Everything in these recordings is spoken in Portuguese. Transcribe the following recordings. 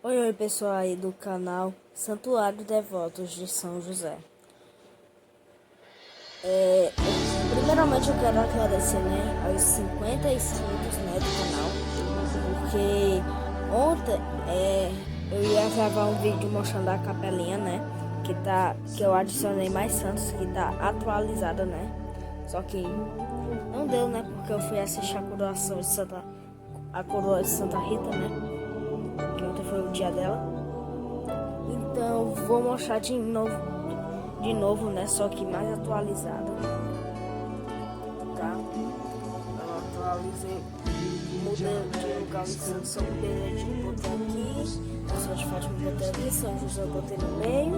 Oi pessoal aí do canal Santuário Devotos de São José. Primeiramente eu quero agradecer aos 50 inscritos do canal, porque ontem eu ia gravar um vídeo mostrando a capelinha, que eu adicionei mais santos, que tá atualizada, só que não deu, porque eu fui assistir a coroação de a coroa de Santa Rita, que ontem foi o dia dela. Então vou mostrar de novo, só que mais atualizada, tá? Eu atualizei, mudei de lugar de São Benedito, botei aqui, Nossa Senhora de Fátima botei aqui, São José eu botei no meio,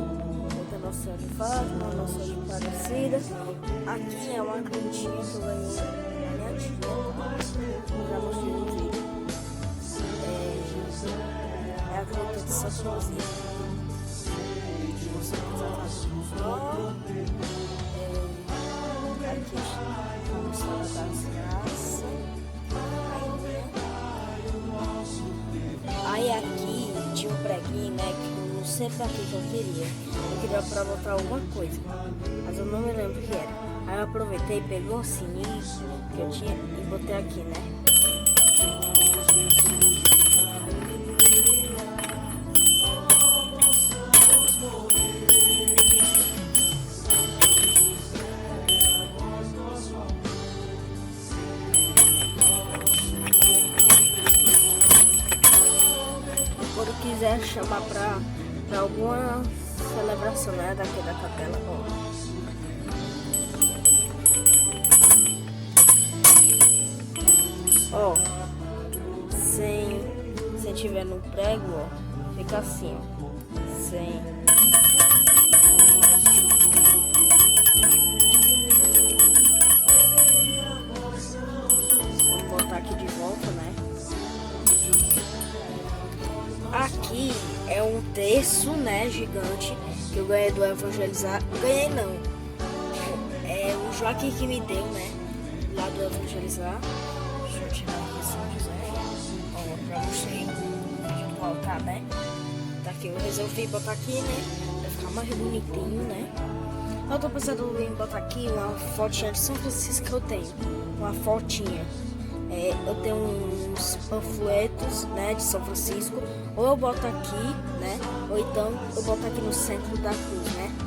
botei Nossa Senhora de Fátima, Nossa Senhora de Aparecida. Aqui é uma cantinha que eu ganhei da minha tia, já mostrei no vídeo. É a cruz de Santa Luzia. Aqui vamos das graças. Aí aqui tinha um preguinho, que eu não sei pra que eu queria. Eu queria pra botar alguma coisa, mas eu não me lembro o que era. Aí eu aproveitei, peguei um sininho que eu tinha e botei aqui, Quando quiser chamar pra alguma celebração, daqui da capela, ó, sem tiver no prego, ó, fica assim, ó, sem. Vamos botar aqui de volta, Aqui é um terço, gigante, que eu ganhei do Evangelizar. Ganhei não. É o Joaquim que me deu, lá do Evangelizar. Deixa eu tirar aqui São José. Ó, pra vocês voltar, Tá aqui, eu resolvi botar aqui, pra ficar mais bonitinho, Eu tô pensando em botar aqui uma fotinha de São Francisco que eu tenho. Uma fotinha. Eu tenho uns panfletos, de São Francisco, ou eu boto aqui, ou então eu boto aqui no centro da cruz,